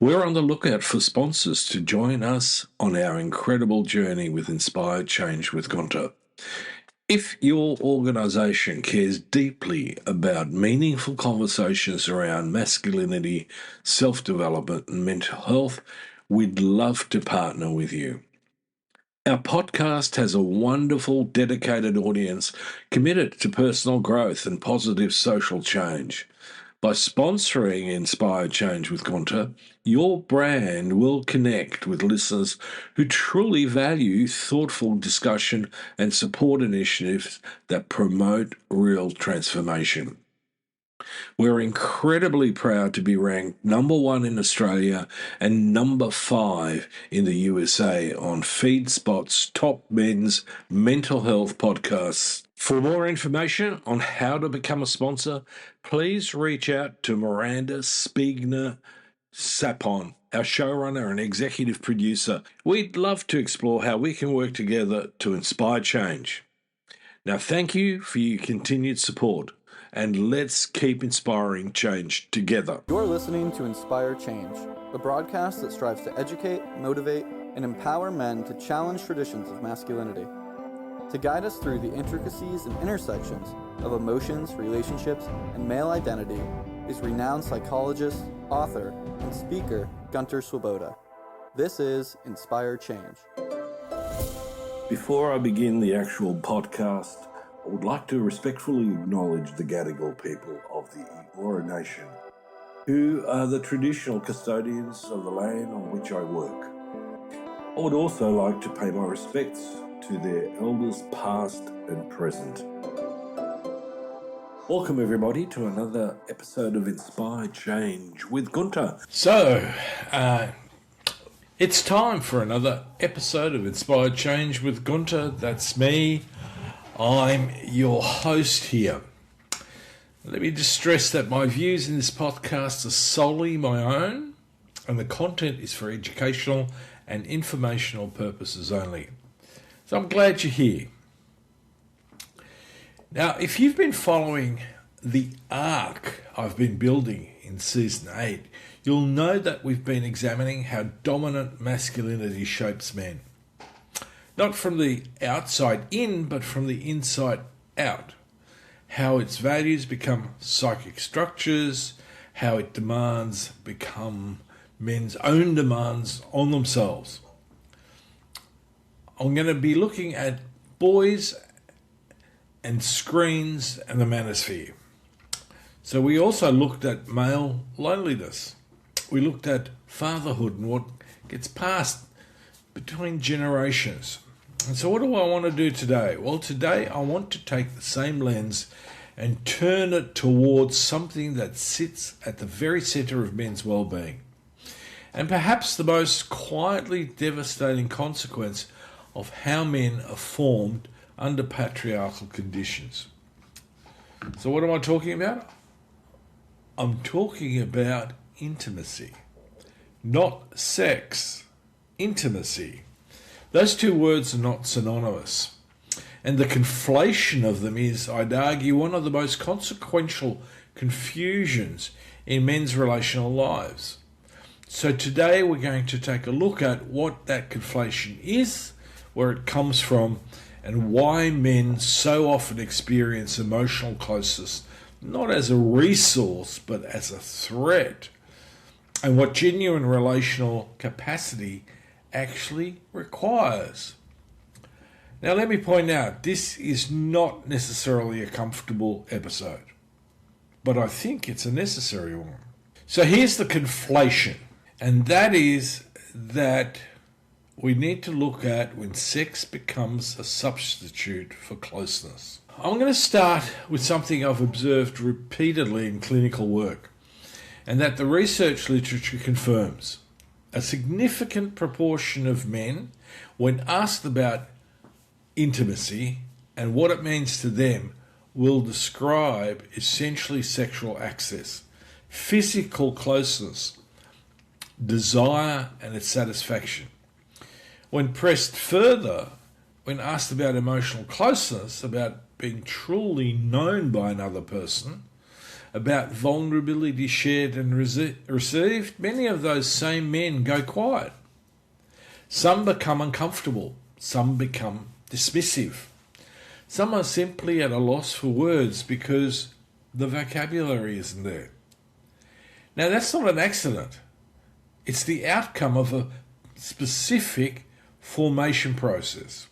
We're on the lookout for sponsors to join us on our incredible journey with Inspired Change with Gunter. If your organisation cares deeply about meaningful conversations around masculinity, self-development and mental health, we'd love to partner with you. Our podcast has a wonderful, dedicated audience committed to personal growth and positive social change. By sponsoring Inspired Change with Gunter, your brand will connect with listeners who truly value thoughtful discussion and support initiatives that promote real transformation. We're incredibly proud to be ranked number 1 in Australia and number 5 in the USA on FeedSpot's top men's mental health podcasts. For more information on how to become a sponsor, please reach out to Miranda Spiegner-Sapon, our showrunner and executive producer. We'd love to explore how we can work together to inspire change. Now, thank you for your continued support, and let's keep inspiring change together. You're listening to Inspire Change, a broadcast that strives to educate, motivate, and empower men to challenge traditions of masculinity. To guide us through the intricacies and intersections of emotions, relationships, and male identity is renowned psychologist, author, and speaker Gunter Swoboda. This is Inspire Change. Before I begin the actual podcast, I would like to respectfully acknowledge the Gadigal people of the Eora Nation, who are the traditional custodians of the land on which I work. I would also like to pay my respects to their elders past and present. Welcome everybody to another episode of Inspired Change with Gunter. So, it's time for another episode of Inspired Change with Gunter. That's me. I'm your host here. Let me just stress that my views in this podcast are solely my own, and the content is for educational and informational purposes only. So I'm glad you're here. Now, if you've been following the arc I've been building in Season 8, you'll know that we've been examining how dominant masculinity shapes men. Not from the outside in, but from the inside out. How its values become psychic structures, how its demands become men's own demands on themselves. I'm going to be looking at boys and screens and the manosphere. So we also looked at male loneliness. We looked at fatherhood and what gets passed between generations. And so what do I want to do today? Well, today I want to take the same lens and turn it towards something that sits at the very centre of men's well-being. And perhaps the most quietly devastating consequence of how men are formed under patriarchal conditions. So what am I talking about? I'm talking about intimacy, not sex, intimacy. Those two words are not synonymous. And the conflation of them is, I'd argue, one of the most consequential confusions in men's relational lives. So today we're going to take a look at what that conflation is, where it comes from, and why men so often experience emotional closeness, not as a resource, but as a threat, and what genuine relational capacity actually requires. Now let me point out, this is not necessarily a comfortable episode, but I think it's a necessary one. So here's the conflation, and that is that we need to look at when sex becomes a substitute for closeness. I'm going to start with something I've observed repeatedly in clinical work, and that the research literature confirms. A significant proportion of men, when asked about intimacy and what it means to them, will describe essentially sexual access, physical closeness, desire and its satisfaction. When pressed further, when asked about emotional closeness, about being truly known by another person, about vulnerability shared and received, many of those same men go quiet. Some become uncomfortable. Some become dismissive. Some are simply at a loss for words because the vocabulary isn't there. Now, that's not an accident. It's the outcome of a specific formation process.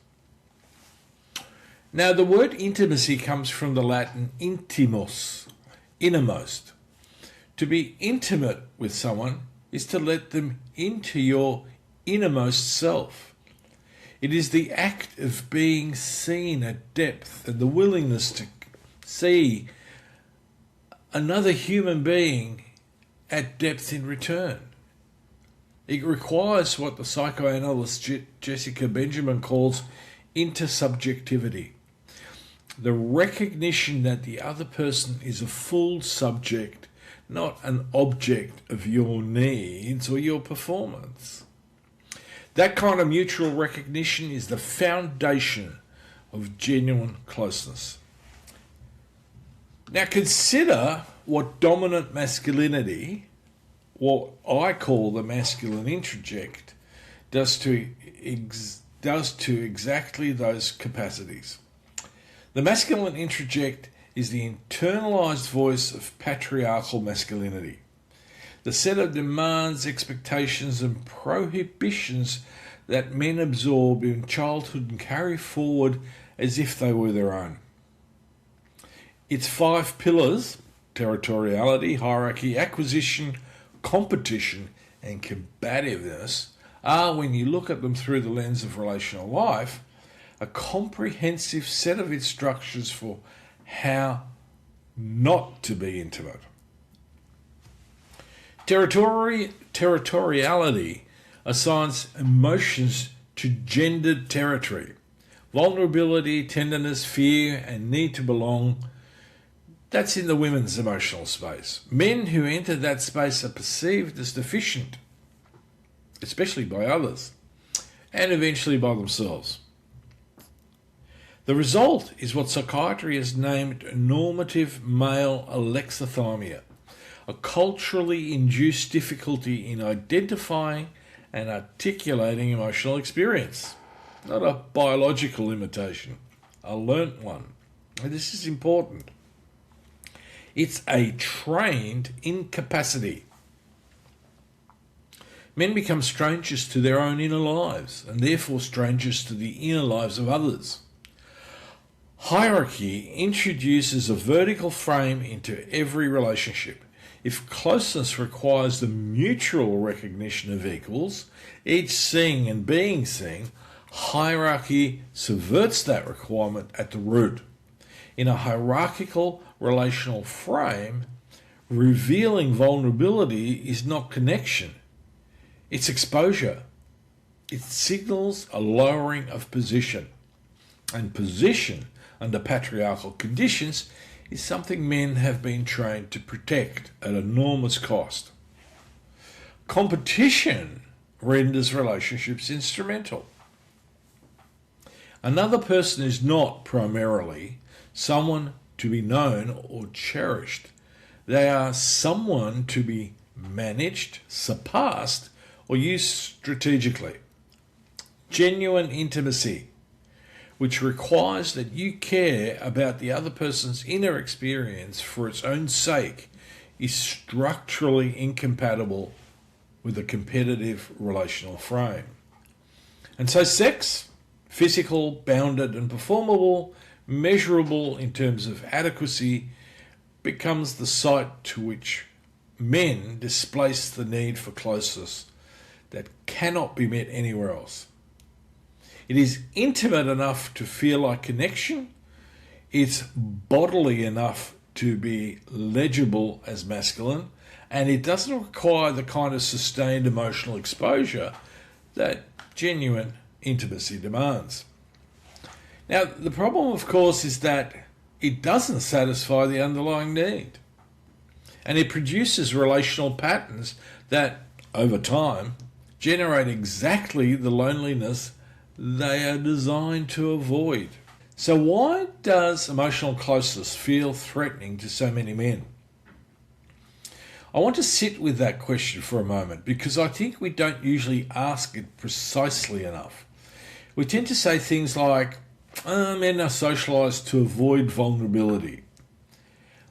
Now, the word intimacy comes from the Latin intimus, innermost. To be intimate with someone is to let them into your innermost self. It is the act of being seen at depth and the willingness to see another human being at depth in return. It requires what the psychoanalyst Jessica Benjamin calls intersubjectivity. The recognition that the other person is a full subject, not an object of your needs or your performance. That kind of mutual recognition is the foundation of genuine closeness. Now consider what dominant masculinity, what I call the masculine introject, does to exactly those capacities. The masculine introject is the internalized voice of patriarchal masculinity. The set of demands, expectations and prohibitions that men absorb in childhood and carry forward as if they were their own. Its 5 pillars, territoriality, hierarchy, acquisition, competition and combativeness, are, when you look at them through the lens of relational life, a comprehensive set of instructions for how not to be intimate. Territoriality assigns emotions to gendered territory. Vulnerability, tenderness, fear, and need to belong, that's in the women's emotional space. Men who enter that space are perceived as deficient, especially by others, and eventually by themselves. The result is what psychiatry has named normative male alexithymia, a culturally induced difficulty in identifying and articulating emotional experience. Not a biological limitation, a learnt one. And this is important. It's a trained incapacity. Men become strangers to their own inner lives, and therefore strangers to the inner lives of others. Hierarchy introduces a vertical frame into every relationship. If closeness requires the mutual recognition of equals, each seeing and being seen, hierarchy subverts that requirement at the root. In a hierarchical relational frame, revealing vulnerability is not connection, it's exposure. It signals a lowering of position. And position, under patriarchal conditions, is something men have been trained to protect at enormous cost. Competition renders relationships instrumental. Another person is not primarily someone to be known or cherished. They are someone to be managed, surpassed, or used strategically. Genuine intimacy, which requires that you care about the other person's inner experience for its own sake, is structurally incompatible with a competitive relational frame. And so sex, physical, bounded and performable, measurable in terms of adequacy, becomes the site to which men displace the need for closeness that cannot be met anywhere else. It is intimate enough to feel like connection. It's bodily enough to be legible as masculine, and it doesn't require the kind of sustained emotional exposure that genuine intimacy demands. Now, the problem, of course, is that it doesn't satisfy the underlying need, and it produces relational patterns that, over time, generate exactly the loneliness they are designed to avoid. So why does emotional closeness feel threatening to so many men? I want to sit with that question for a moment because I think we don't usually ask it precisely enough. We tend to say things like, men are socialised to avoid vulnerability,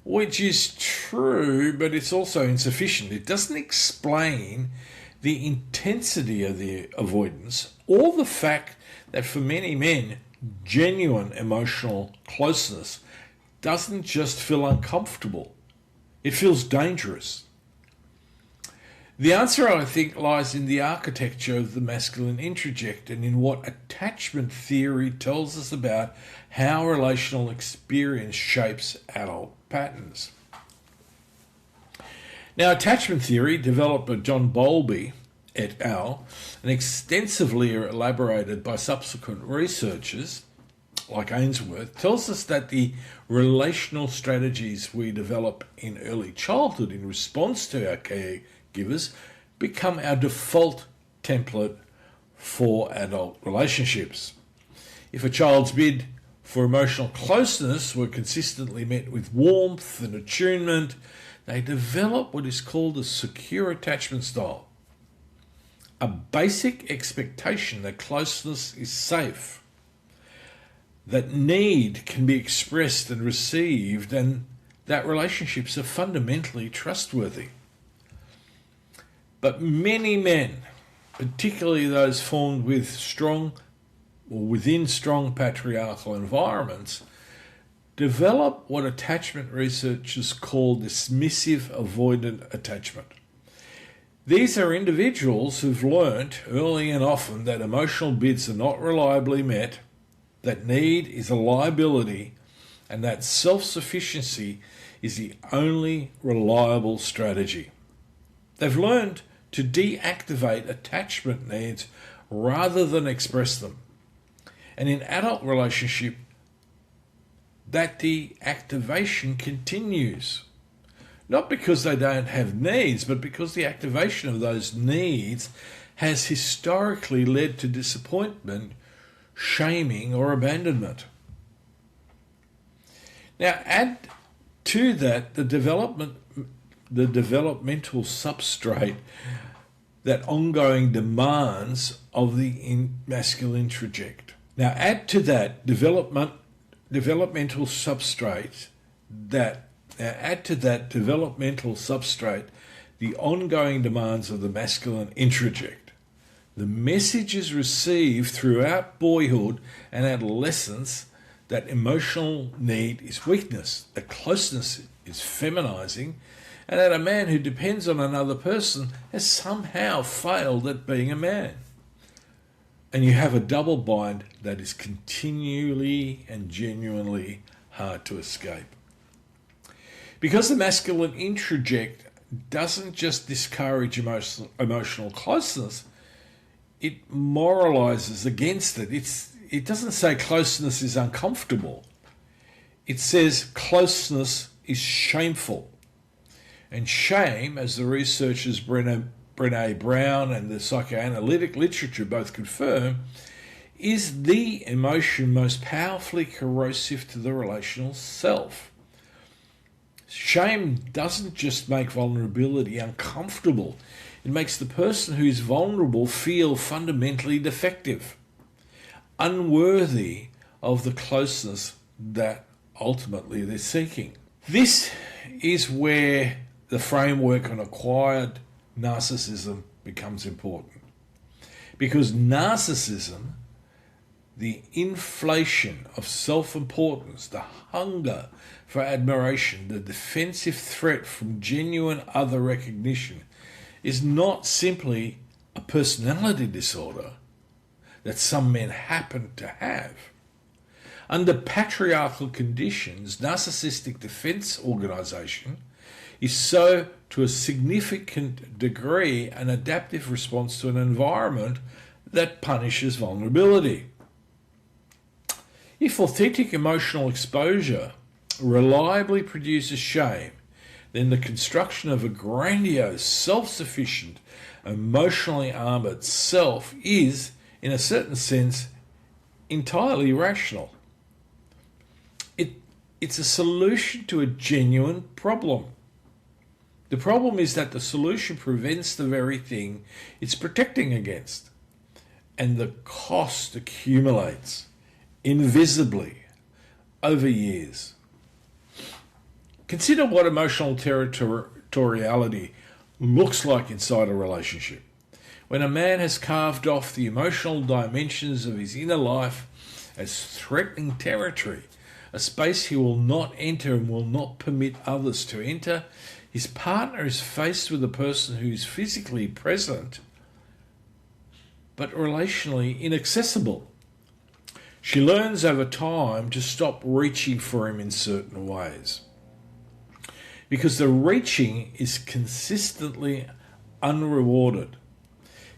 which is true, but it's also insufficient. It doesn't explain the intensity of the avoidance or the fact that for many men, genuine emotional closeness doesn't just feel uncomfortable, it feels dangerous. The answer, I think, lies in the architecture of the masculine introject and in what attachment theory tells us about how relational experience shapes adult patterns. Now, attachment theory, developed by John Bowlby et al., and extensively elaborated by subsequent researchers like Ainsworth, tells us that the relational strategies we develop in early childhood in response to our caregivers become our default template for adult relationships. If a child's bid for emotional closeness were consistently met with warmth and attunement, they develop what is called a secure attachment style, a basic expectation that closeness is safe, that need can be expressed and received, and that relationships are fundamentally trustworthy. But many men, particularly those formed with strong or within strong patriarchal environments, develop what attachment researchers call dismissive avoidant attachment. These are individuals who've learnt early and often that emotional bids are not reliably met, that need is a liability, and that self-sufficiency is the only reliable strategy. They've learned to deactivate attachment needs rather than express them. And in adult relationship, that deactivation continues. Not because they don't have needs, but because the activation of those needs has historically led to disappointment, shaming, or abandonment. Now, add to that the developmental substrate that ongoing demands of the masculine introject. Now, add to that developmental substrate the ongoing demands of the masculine introject. The messages received throughout boyhood and adolescence that emotional need is weakness, that closeness is feminizing, and that a man who depends on another person has somehow failed at being a man. And you have a double bind that is continually and genuinely hard to escape. Because the masculine introject doesn't just discourage emotional closeness, it moralizes against it. It doesn't say closeness is uncomfortable. It says closeness is shameful. And shame, as the researchers Brené Brown and the psychoanalytic literature both confirm, is the emotion most powerfully corrosive to the relational self. Shame doesn't just make vulnerability uncomfortable. It makes the person who is vulnerable feel fundamentally defective, unworthy of the closeness that ultimately they're seeking. This is where the framework on acquired narcissism becomes important. Because narcissism, the inflation of self-importance, the hunger for admiration, the defensive threat from genuine other recognition, is not simply a personality disorder that some men happen to have. Under patriarchal conditions, narcissistic defense organization is so to a significant degree an adaptive response to an environment that punishes vulnerability. If authentic emotional exposure reliably produces shame, then the construction of a grandiose, self-sufficient, emotionally armoured self is, in a certain sense, entirely rational. It's a solution to a genuine problem. The problem is that the solution prevents the very thing it's protecting against, and the cost accumulates invisibly over years. Consider what emotional territoriality looks like inside a relationship. When a man has carved off the emotional dimensions of his inner life as threatening territory, a space he will not enter and will not permit others to enter, his partner is faced with a person who is physically present but relationally inaccessible. She learns over time to stop reaching for him in certain ways, because the reaching is consistently unrewarded.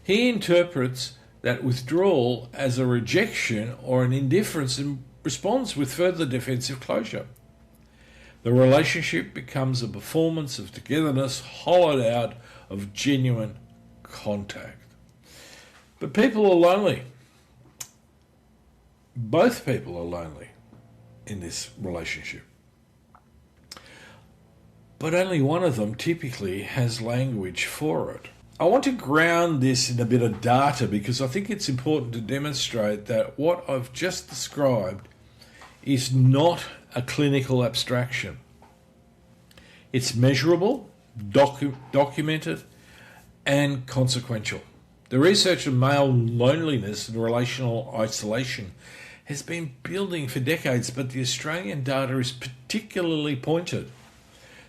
He interprets that withdrawal as a rejection or an indifference and responds with further defensive closure. The relationship becomes a performance of togetherness hollowed out of genuine contact. But people are lonely. Both people are lonely in this relationship. But only one of them typically has language for it. I want to ground this in a bit of data because I think it's important to demonstrate that what I've just described is not a clinical abstraction. It's measurable, documented, and consequential. The research of male loneliness and relational isolation has been building for decades, but the Australian data is particularly pointed.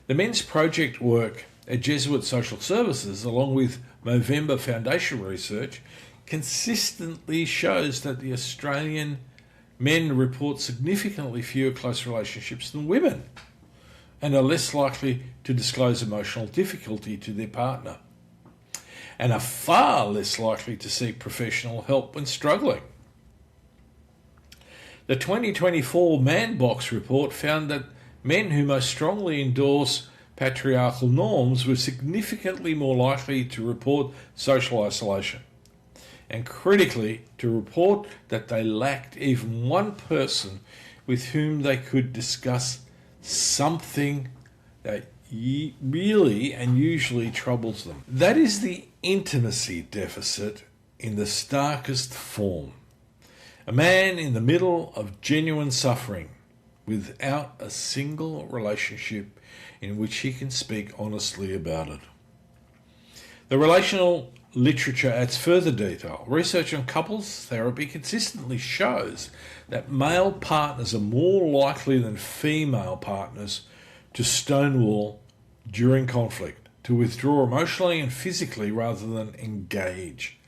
The Men's Project work at Jesuit Social Services, along with Movember Foundation research, consistently shows that the Australian men report significantly fewer close relationships than women and are less likely to disclose emotional difficulty to their partner and are far less likely to seek professional help when struggling. The 2024 Man Box report found that men who most strongly endorse patriarchal norms were significantly more likely to report social isolation, and critically, to report that they lacked even one person with whom they could discuss something that really and usually troubles them. That is the intimacy deficit in the starkest form. A man in the middle of genuine suffering, without a single relationship in which he can speak honestly about it. The relational literature adds further detail. Research on couples therapy consistently shows that male partners are more likely than female partners to stonewall during conflict, to withdraw emotionally and physically rather than engage.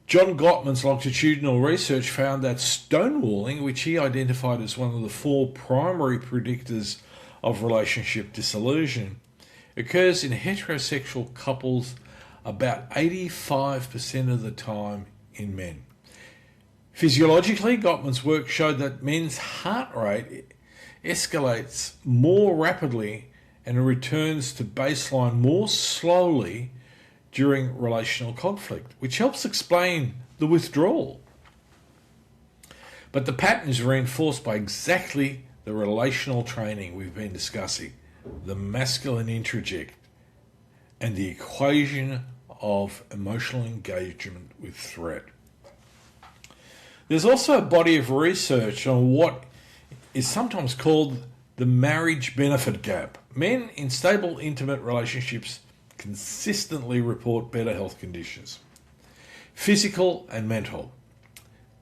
John Gottman's longitudinal research found that stonewalling, which he identified as one of the 4 primary predictors of relationship disillusion, occurs in heterosexual couples about 85% of the time in men. Physiologically, Gottman's work showed that men's heart rate escalates more rapidly and returns to baseline more slowly during relational conflict, which helps explain the withdrawal. But the pattern is reinforced by exactly the relational training we've been discussing, the masculine introject, and the equation of emotional engagement with threat. There's also a body of research on what is sometimes called the marriage benefit gap. Men in stable, intimate relationships consistently report better health conditions, physical and mental,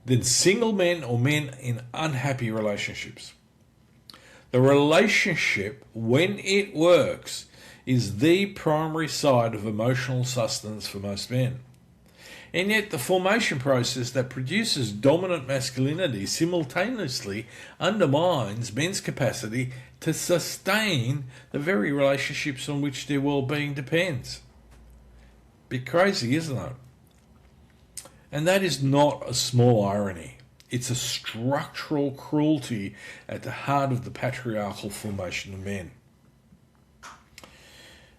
than single men or men in unhappy relationships. The relationship, when it works, is the primary side of emotional sustenance for most men. And yet the formation process that produces dominant masculinity simultaneously undermines men's capacity to sustain the very relationships on which their well-being depends. Bit crazy, isn't it? And that is not a small irony. It's a structural cruelty at the heart of the patriarchal formation of men.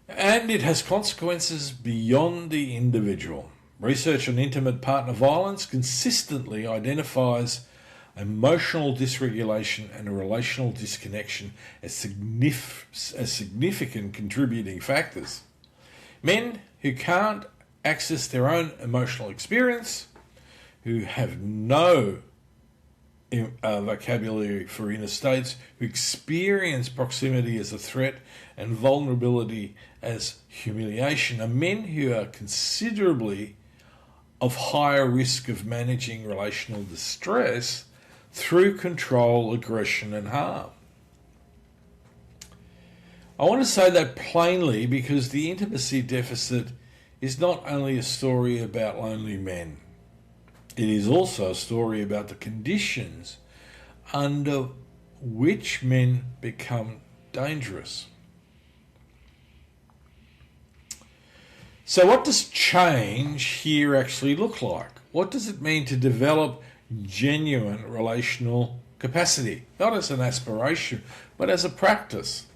And it has consequences beyond the individual. Research on intimate partner violence consistently identifies emotional dysregulation and a relational disconnection as significant contributing factors. Men who can't access their own emotional experience, who have no vocabulary for inner states, who experience proximity as a threat and vulnerability as humiliation, are men who are considerably of higher risk of managing relational distress through control, aggression, and harm. I want to say that plainly because the intimacy deficit is not only a story about lonely men. It is also a story about the conditions under which men become dangerous. So what does change here actually look like? What does it mean to develop genuine relational capacity? Not as an aspiration, but as a practice.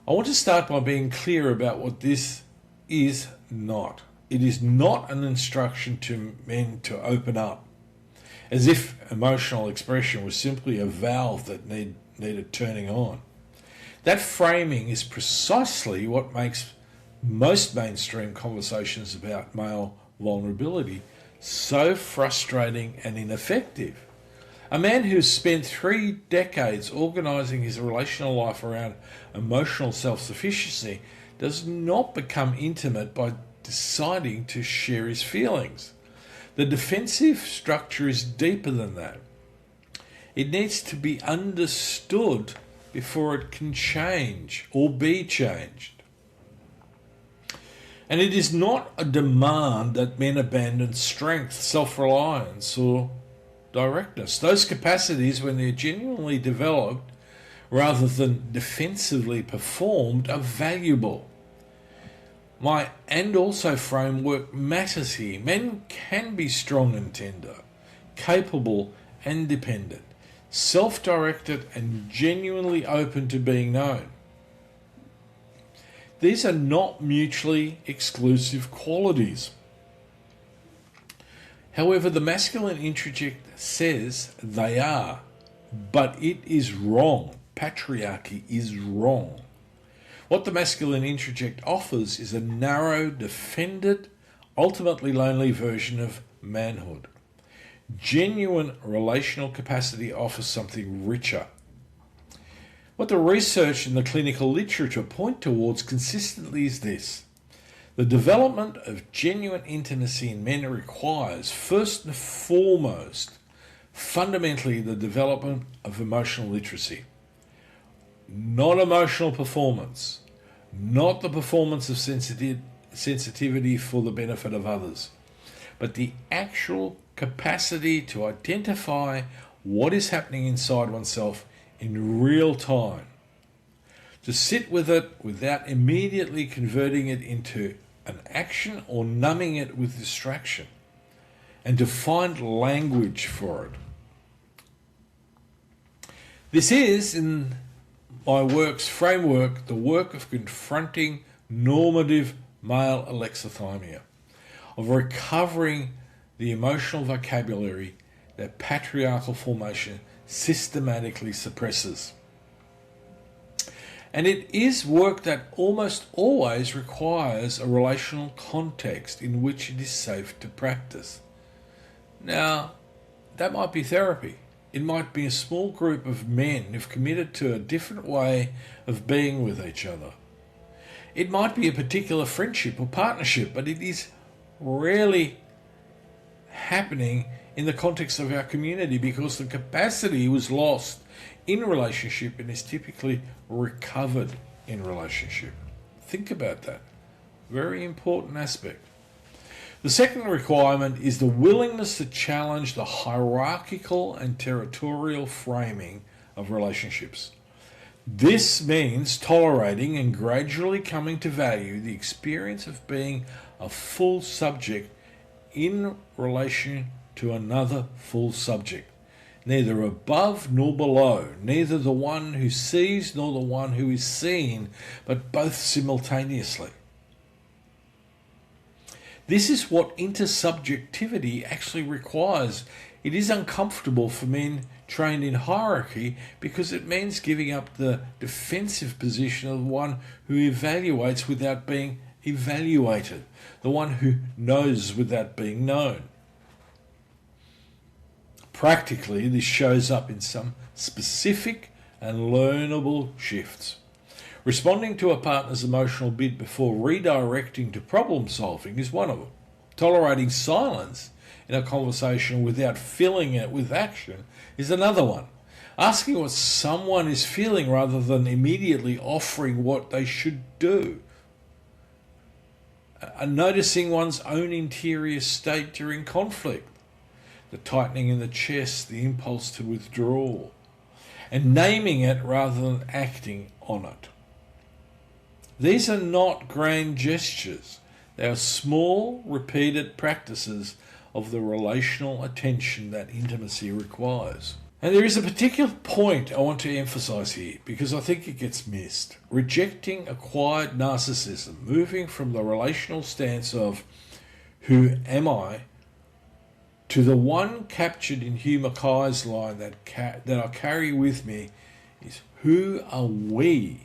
I want to start by being clear about what this is not. It is not an instruction to men to open up, as if emotional expression was simply a valve that needed turning on. That framing is precisely what makes most mainstream conversations about male vulnerability so frustrating and ineffective. A man who's spent 3 decades organising his relational life around emotional self-sufficiency does not become intimate by deciding to share his feelings. The defensive structure is deeper than that. It needs to be understood before it can change or be changed. And it is not a demand that men abandon strength, self-reliance, or directness. Those capacities, when they're genuinely developed rather than defensively performed, are valuable. My and also framework matters here. Men can be strong and tender, capable and dependent, self-directed and genuinely open to being known. These are not mutually exclusive qualities. However, the masculine introject says they are, but it is wrong. Patriarchy is wrong. What the masculine introject offers is a narrow, defended, ultimately lonely version of manhood. Genuine relational capacity offers something richer. What the research and the clinical literature point towards consistently is this: the development of genuine intimacy in men requires, first and foremost, fundamentally the development of emotional literacy. Not emotional performance, not the performance of sensitivity for the benefit of others, but the actual capacity to identify what is happening inside oneself in real time, to sit with it without immediately converting it into an action or numbing it with distraction, and to find language for it. This is, in my work's framework, the work of confronting normative male alexithymia, of recovering the emotional vocabulary that patriarchal formation systematically suppresses. And it is work that almost always requires a relational context in which it is safe to practice. Now, that might be therapy. It might be a small group of men who've committed to a different way of being with each other. It might be a particular friendship or partnership, but it is rarely happening in the context of our community because the capacity was lost in relationship and is typically recovered in relationship. Think about that. Very important aspect. The second requirement is the willingness to challenge the hierarchical and territorial framing of relationships. This means tolerating and gradually coming to value the experience of being a full subject in relation to another full subject, neither above nor below, neither the one who sees nor the one who is seen, but both simultaneously. This is what intersubjectivity actually requires. It is uncomfortable for men trained in hierarchy because it means giving up the defensive position of one who evaluates without being evaluated, the one who knows without being known. Practically, this shows up in some specific and learnable shifts. Responding to a partner's emotional bid before redirecting to problem solving is one of them. Tolerating silence in a conversation without filling it with action is another one. Asking what someone is feeling rather than immediately offering what they should do. Noticing one's own interior state during conflict. The tightening in the chest, the impulse to withdraw. And naming it rather than acting on it. These are not grand gestures. They are small, repeated practices of the relational attention that intimacy requires. And there is a particular point I want to emphasize here because I think it gets missed. Rejecting acquired narcissism, moving from the relational stance of who am I to the one captured in Hugh Mackay's line that I carry with me is who are we?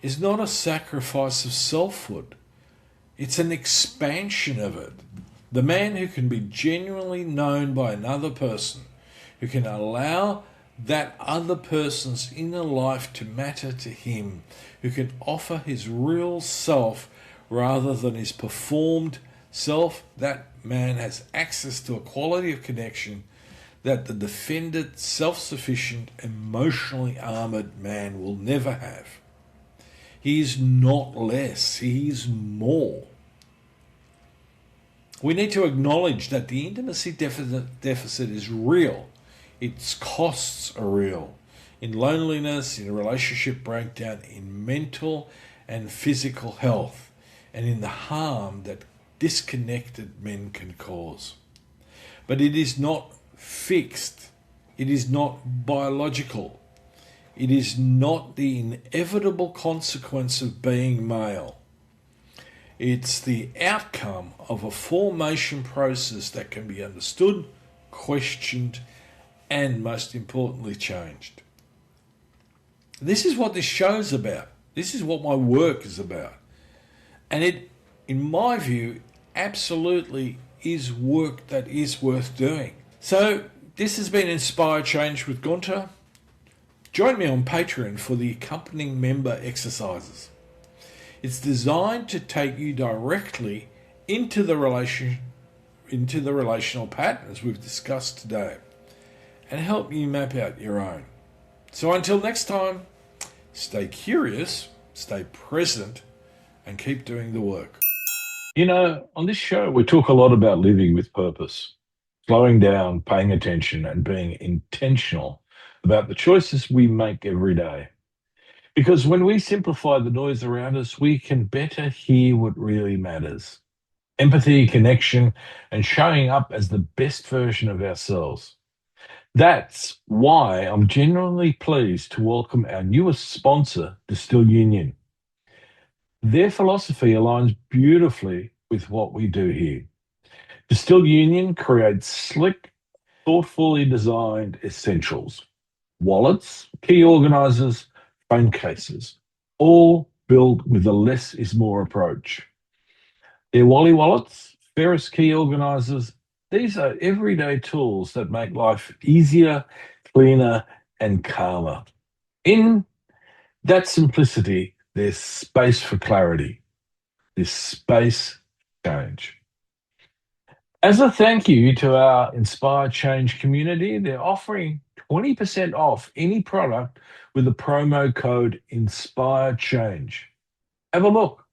Is not a sacrifice of selfhood. It's an expansion of it. The man who can be genuinely known by another person, who can allow that other person's inner life to matter to him, who can offer his real self rather than his performed self, that man has access to a quality of connection that the defended, self-sufficient, emotionally armoured man will never have. He is not less, he is more. We need to acknowledge that the intimacy deficit is real. Its costs are real. In loneliness, in relationship breakdown, in mental and physical health, and in the harm that disconnected men can cause. But it is not fixed. It is not biological. It is not the inevitable consequence of being male. It's the outcome of a formation process that can be understood, questioned, and most importantly, changed. This is what this show's about. This is what my work is about. And it, in my view, absolutely is work that is worth doing. So this has been Inspire Change with Gunter. Join me on Patreon for the accompanying member exercises. It's designed to take you directly into the relational patterns we've discussed today and help you map out your own. So until next time, stay curious, stay present, and keep doing the work. You know, on this show, we talk a lot about living with purpose, slowing down, paying attention, and being intentional about the choices we make every day. Because when we simplify the noise around us, we can better hear what really matters. Empathy, connection, and showing up as the best version of ourselves. That's why I'm genuinely pleased to welcome our newest sponsor, Distill Union. Their philosophy aligns beautifully with what we do here. Distill Union creates slick, thoughtfully designed essentials. Wallets, key organizers, phone cases, all built with a less is more approach. Their Wally wallets, Ferris key organizers, these are everyday tools that make life easier, cleaner, and calmer. In that simplicity, there's space for clarity. There's space for change. As a thank you to our Inspire Change community, they're offering 20% off any product with the promo code INSPIRECHANGE. Have a look,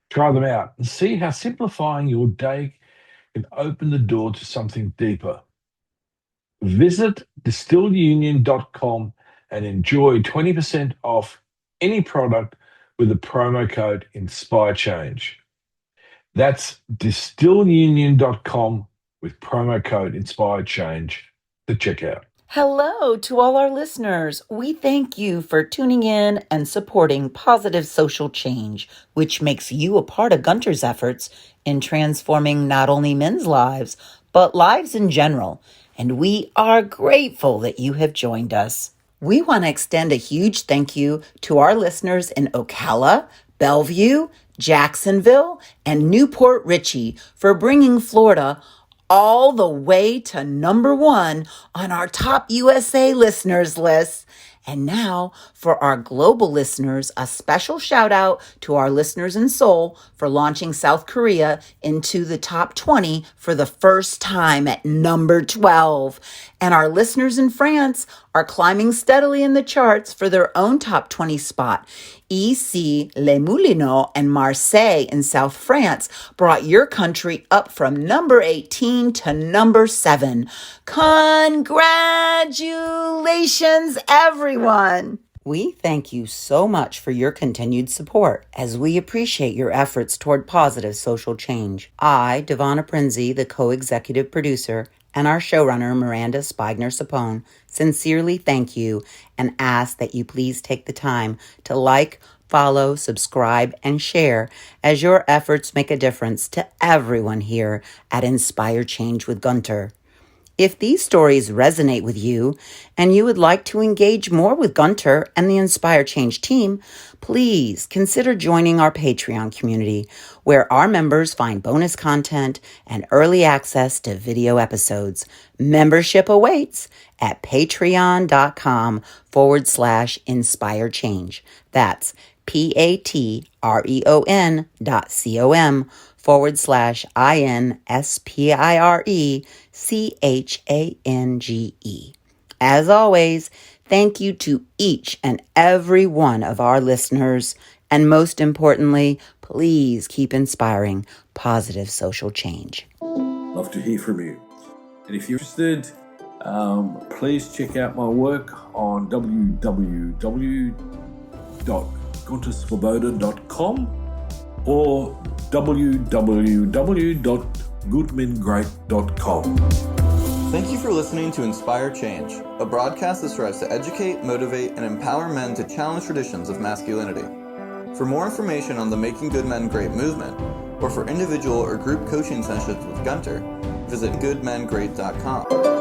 try them out, and see how simplifying your day can open the door to something deeper. Visit distillunion.com and enjoy 20% off any product with the promo code INSPIRECHANGE. That's distillunion.com with promo code INSPIRECHANGE to check out. Hello to all our listeners. We thank you for tuning in and supporting positive social change, which makes you a part of Gunter's efforts in transforming not only men's lives, but lives in general. And we are grateful that you have joined us. We want to extend a huge thank you to our listeners in Ocala, Bellevue, Jacksonville, and Newport Richey for bringing Florida all the way to number 1 on our top USA listeners list. And now, for our global listeners, a special shout out to our listeners in Seoul for launching South Korea into the top 20 for the first time at number 12. And our listeners in France are climbing steadily in the charts for their own top 20 spot. Ici, Les Moulineaux and Marseille in South France brought your country up from number 18 to number 7. Congratulations, everyone! We thank you so much for your continued support as we appreciate your efforts toward positive social change. I, Devonna Prinzi, the co-executive producer, and our showrunner, Miranda Spigner-Sapone, sincerely thank you and ask that you please take the time to like, follow, subscribe, and share as your efforts make a difference to everyone here at Inspire Change with Gunter. If these stories resonate with you and you would like to engage more with Gunter and the Inspire Change team, please consider joining our Patreon community, where our members find bonus content and early access to video episodes. Membership awaits at patreon.com/Inspire Change. That's patreon.com/INSPIRECHANGE. As always, thank you to each and every one of our listeners. And most importantly, please keep inspiring positive social change. Love to hear from you. And if you're interested, please check out my work on www.gunterswoboda.com or www.goodmengreat.com. Thank you for listening to Inspire Change, a broadcast that strives to educate, motivate, and empower men to challenge traditions of masculinity. For more information on the Making Good Men Great movement, or for individual or group coaching sessions with Gunter, visit goodmengreat.com.